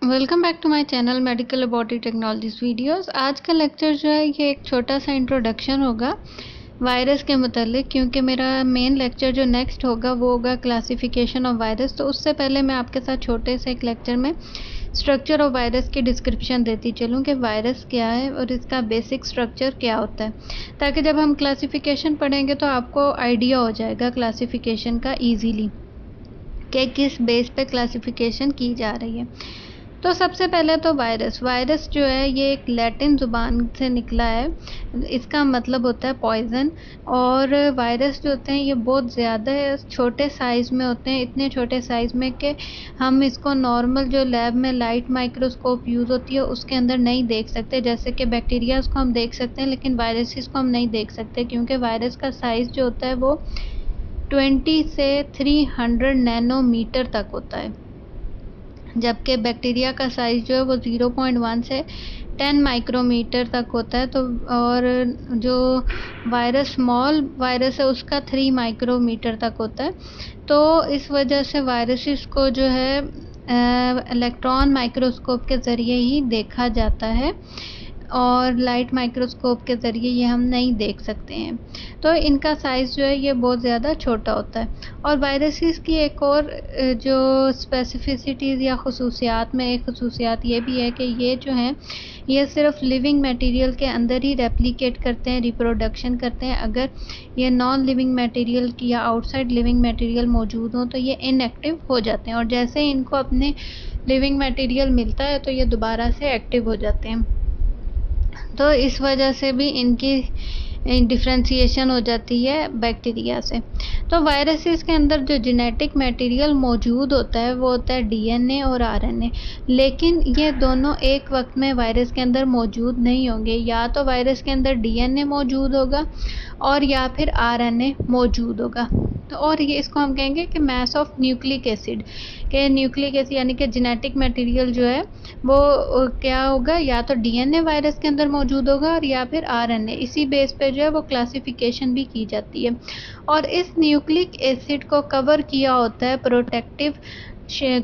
Welcome back to my channel medical laboratory technologies videos. आज का lecture जो है ये एक छोटा सा इंट्रोडक्शन होगा वायरस के मुतालिक, क्योंकि मेरा मेन लेक्चर जो नेक्स्ट होगा वो होगा क्लासिफिकेशन ऑफ वायरस। तो उससे पहले मैं आपके साथ छोटे से एक लेक्चर में स्ट्रक्चर ऑफ वायरस की डिस्क्रिप्शन देती चलूँ कि वायरस क्या है और इसका बेसिक स्ट्रक्चर क्या होता है, ताकि जब हम क्लासिफिकेशन पढ़ेंगे तो आपको आइडिया हो जाएगा क्लासिफिकेशन का ईजीली कि किस बेस पे क्लासिफिकेशन की जा रही है। तो सबसे पहले तो वायरस जो है ये एक लैटिन ज़ुबान से निकला है। इसका मतलब होता है पॉइज़न। और वायरस जो होते हैं ये बहुत ज़्यादा छोटे साइज़ में होते हैं, इतने छोटे साइज़ में कि हम इसको नॉर्मल जो लैब में लाइट माइक्रोस्कोप यूज़ होती है उसके अंदर नहीं देख सकते। जैसे कि बैक्टीरियाज़ को हम देख सकते हैं लेकिन वायरसेस को हम नहीं देख सकते, क्योंकि वायरस का साइज़ जो होता है वो 20 से 300 नैनोमीटर तक होता है, जबकि बैक्टीरिया का साइज़ जो है वो 0.1 से 10 माइक्रोमीटर तक होता है। तो और जो स्मॉल वायरस है उसका 3 माइक्रोमीटर तक होता है। तो इस वजह से वायरसेस को जो है इलेक्ट्रॉन माइक्रोस्कोप के ज़रिए ही देखा जाता है और लाइट माइक्रोस्कोप के ज़रिए ये हम नहीं देख सकते हैं। तो इनका साइज़ जो है ये बहुत ज़्यादा छोटा होता है। और वायरसेस की एक और जो स्पेसिफिसिटीज़ या खसूसियात में एक खसूसियात ये भी है कि ये जो हैं ये सिर्फ लिविंग मटेरियल के अंदर ही रेप्लिकेट करते हैं, रिप्रोडक्शन करते हैं। अगर ये नॉन लिविंग मटेरियल की या आउटसाइड लिविंग मटेरियल मौजूद हो तो ये इनएक्टिव हो जाते हैं, और जैसे ही इनको अपने लिविंग मटेरियल मिलता है तो ये दोबारा से एक्टिव हो जाते हैं। तो इस वजह से भी इनकी डिफ्रेंशिएशन हो जाती है बैक्टीरिया से। तो वायरसेस के अंदर जो जेनेटिक मटेरियल मौजूद होता है वो होता है डीएनए और आरएनए, लेकिन ये दोनों एक वक्त में वायरस के अंदर मौजूद नहीं होंगे। या तो वायरस के अंदर डीएनए मौजूद होगा और या फिर आरएनए मौजूद होगा। तो और ये इसको हम कहेंगे कि मास ऑफ न्यूक्लिक एसिड के न्यूक्लिक एसिड यानी कि जेनेटिक मटेरियल जो है वो क्या होगा, या तो डीएनए वायरस के अंदर मौजूद होगा और या फिर आरएनए। इसी बेस पे जो है वो क्लासिफिकेशन भी की जाती है। और इस न्यूक्लिक एसिड को कवर किया होता है प्रोटेक्टिव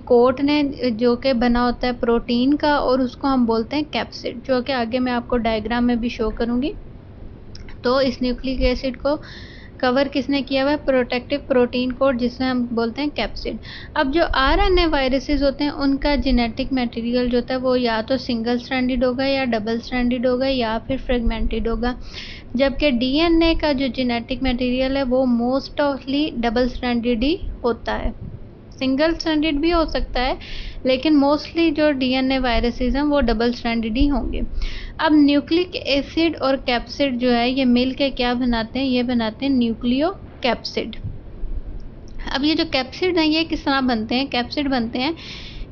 कोट ने, जो कि बना होता है प्रोटीन का, और उसको हम बोलते हैं कैप्सिड, जो कि आगे मैं आपको डायग्राम में भी शो करूँगी। तो इस न्यूक्लिक एसिड को कवर किसने किया हुआ है? प्रोटेक्टिव प्रोटीन कोड, जिसे हम बोलते हैं कैप्सिड। अब जो आरएनए वायरसेस होते हैं उनका जेनेटिक मटेरियल जो होता है वो या तो सिंगल स्ट्रैंडेड होगा या डबल स्ट्रैंडेड होगा या फिर फ्रेगमेंटेड होगा, जबकि डीएनए का जो जेनेटिक मटेरियल है वो मोस्ट ऑफली डबल स्ट्रैंडेड ही होता है। सिंगल स्ट्रैंडेड भी हो सकता है लेकिन मोस्टली जो डीएनए वायरसेस हैं वो डबल स्ट्रैंडेड ही होंगे। अब न्यूक्लिक एसिड और कैप्सिड जो है ये मिल के क्या बनाते हैं? ये बनाते हैं न्यूक्लियो कैप्सिड। अब ये जो कैप्सिड हैं ये किस तरह बनते हैं? कैप्सिड बनते हैं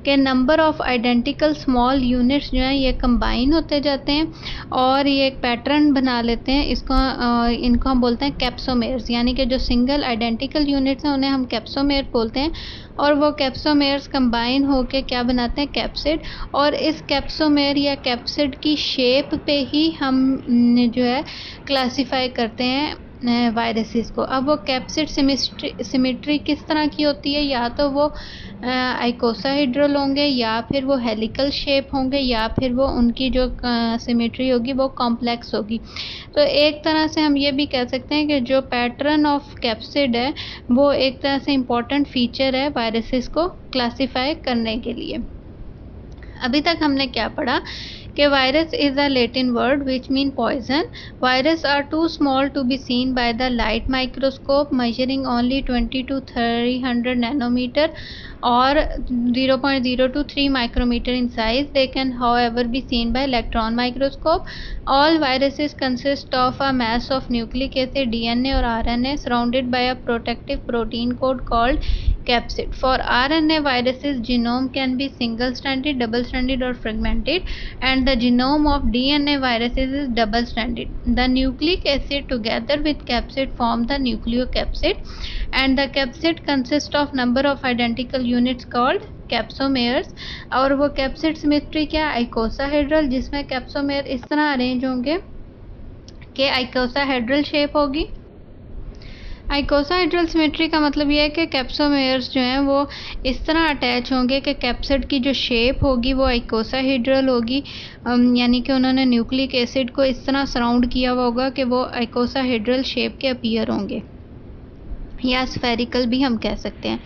कि number of identical small units जो हैं ये कंबाइन होते जाते हैं और ये एक पैटर्न बना लेते हैं। इनको हम बोलते हैं कैप्सोमेर्स, यानी कि जो सिंगल आइडेंटिकल यूनिट्स हैं उन्हें हम कैप्सोमेर बोलते हैं। और वो कैप्सोमेर्स कंबाइन होके क्या बनाते हैं? कैप्सिड। और इस कैप्सोमेर या कैप्सिड की शेप पे ही हम जो है क्लासीफाई करते हैं वायरसेस को। अब वो कैप्सिड सिमेट्री किस तरह की होती है? या तो वो आइकोसाहेड्रल होंगे या फिर वो हेलिकल शेप होंगे या फिर वो उनकी जो सिमेट्री होगी वो कॉम्प्लेक्स होगी। तो एक तरह से हम ये भी कह सकते हैं कि जो पैटर्न ऑफ कैप्सिड है वो एक तरह से इम्पॉर्टेंट फीचर है वायरसेस को क्लासीफाई करने के लिए। अभी तक हमने क्या पढ़ा कि virus is a Latin word which mean poison. Viruses are too small to be seen by the light microscope, measuring only 20 to 300 nanometer or 0.0 to 3 micrometer in size. They can however be seen by electron microscope. All viruses consist of a mass of nucleic acid, DNA or RNA surrounded by a protective protein coat called capsid. For RNA viruses, genome can be single-stranded, double-stranded or fragmented, and the genome of DNA viruses is double-stranded. The nucleic acid together with capsid form the nucleocapsid, and the capsid consists of number of identical units called कैप्सोमेयर्स। और वो capsid symmetry क्या? आइकोसाहेड्रल, जिसमें capsomere इस तरह arrange होंगे कि आइकोसाहेड्रल shape होगी आइकोसाहेड्रल symmetry का मतलब ये है कि कैप्सोमेयर्स जो हैं वो इस तरह अटैच होंगे कि कैप्सिड की जो शेप होगी वो आइकोसाहेड्रल होगी, यानी कि उन्होंने न्यूक्लिक एसिड को इस तरह सराउंड किया हुआ होगा कि वो आइकोसाहेड्रल शेप के अपीयर होंगे, या स्फेरिकल भी हम कह सकते हैं।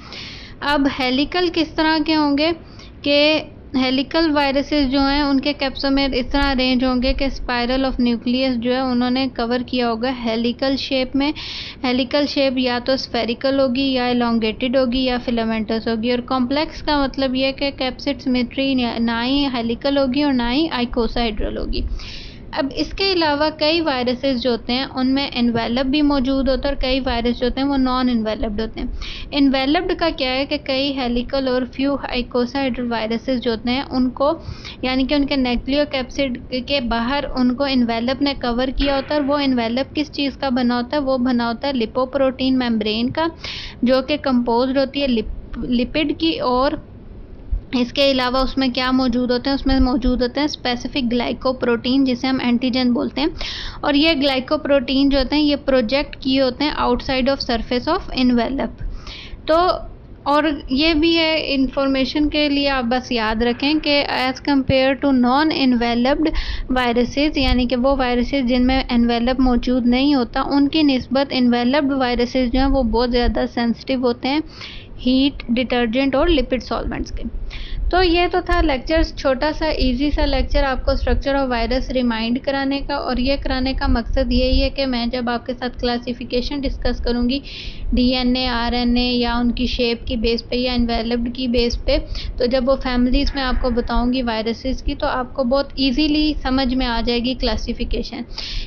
अब हेलिकल किस तरह के होंगे कि हेलिकल वायरसेस जो हैं उनके कैप्सोमेर इस तरह अरेंज होंगे कि स्पाइरल ऑफ न्यूक्लियस जो है उन्होंने कवर किया होगा हेलिकल शेप में। हेलिकल शेप या तो स्फेरिकल होगी या एलोंगेटेड होगी या फिलामेंटस होगी। और कॉम्प्लेक्स का मतलब ये है कि कैप्सिड सिमेट्री ना ही हेलिकल होगी और ना ही आइकोसाहेड्रल होगी। अब इसके अलावा कई वायरसेस जो होते हैं उनमें एनवेलप भी मौजूद होता है और कई वायरस जो होते हैं वो नॉन एनवेलप्ड होते हैं। एनवेलप्ड का क्या है कि कई हेलिकल और फ्यू आइकोसाहेड्रल वायरसेस जो होते हैं उनको, यानी कि उनके न्यूक्लियोकैप्सिड के बाहर उनको एनवेलप ने कवर किया होता है। और वो एनवेलप किस चीज़ का बना होता है? वो बना होता है लिपोप्रोटीन मेम्ब्रेन का, जो कि कंपोज्ड होती है लिपिड की। और इसके अलावा उसमें क्या मौजूद होते हैं? उसमें मौजूद होते हैं स्पेसिफिक ग्लाइकोप्रोटीन, जिसे हम एंटीजन बोलते हैं। और ये ग्लाइकोप्रोटीन जो होते हैं ये प्रोजेक्ट किए होते हैं outside of surface of envelope. तो और ये भी है इंफॉर्मेशन के लिए, आप बस याद रखें कि as compared to non enveloped viruses, यानी कि वो वायरसेस जिनमें एनवेलप मौजूद नहीं होता, उनकी निस्बत एनवेलप्ड वायरसेस जो हैं वो बहुत ज़्यादा सेंसिटिव होते हैं हीट, डिटर्जेंट और लिपिड सॉल्वेंट्स के। तो ये तो था लेक्चर, छोटा सा इजी सा लेक्चर आपको स्ट्रक्चर ऑफ वायरस रिमाइंड कराने का। और ये कराने का मकसद यही है कि मैं जब आपके साथ क्लासिफिकेशन डिस्कस करूँगी डीएनए, आरएनए या उनकी शेप की बेस पे या एनवेलप्ड की बेस पे, तो जब वो फैमिलीज़ में आपको बताऊँगी वायरसेस की, तो आपको बहुत ईजीली समझ में आ जाएगी क्लासिफिकेशन।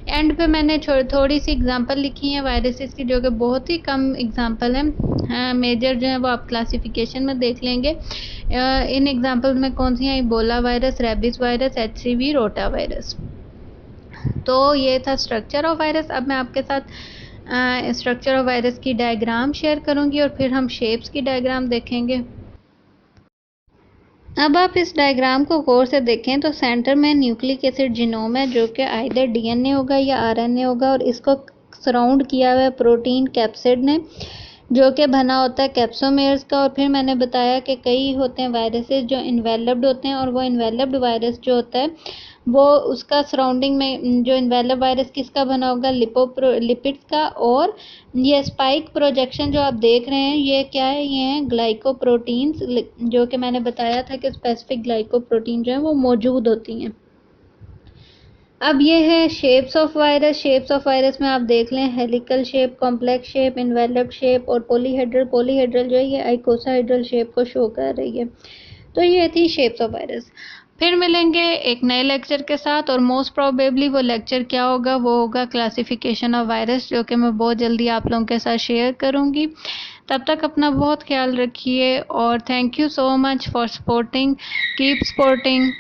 एंड पे मैंने थोड़ी सी एग्जांपल लिखी है वायरसेस की, जो कि बहुत ही कम एग्जांपल है, मेजर जो है वो आप क्लासिफिकेशन में देख लेंगे। इन एग्जांपल में कौन सी हैं? Ebola virus, rabies virus, HCV, rota virus. तो ये था स्ट्रक्चर ऑफ वायरस। अब मैं आपके साथ स्ट्रक्चर ऑफ वायरस की डायग्राम शेयर करूंगी और फिर हम शेप्स की डायग्राम देखेंगे। अब आप इस डायग्राम को गौर से देखें तो सेंटर में न्यूक्लिक एसिड जीनोम है, जो कि आइदर डीएनए होगा या आरएनए होगा, और इसको सराउंड किया हुआ है प्रोटीन कैप्सिड ने, जो कि बना होता है कैप्सोमेयर्स का। और फिर मैंने बताया कि कई होते हैं वायरसेस जो इन्वेलप्ड होते हैं, और वो इन्वेलप्ड वायरस जो होता है वो उसका सराउंडिंग में जो इन्वेलप्ड वायरस किसका बना होगा? लिपिड्स का। और ये स्पाइक प्रोजेक्शन जो आप देख रहे हैं ये क्या है? ये हैं ग्लाइकोप्रोटीन्स, जो कि मैंने बताया था कि स्पेसिफिक ग्लाइकोप्रोटीन जो है वो मौजूद होती हैं। अब ये है shapes of virus. Shapes of virus में आप देख लें helical shape, complex shape, enveloped shape और पॉलीहेड्रल। पॉलीहेड्रल जो है ये आइकोसाहेड्रल शेप को शो कर रही है। तो ये थी शेप्स ऑफ वायरस। फिर मिलेंगे एक नए लेक्चर के साथ, और मोस्ट प्रोबेबली वो लेक्चर क्या होगा? वो होगा क्लासिफिकेशन ऑफ वायरस, जो कि मैं बहुत जल्दी आप लोगों के साथ शेयर करूँगी। तब तक अपना बहुत ख्याल रखिए और thank you so much for supporting, keep supporting.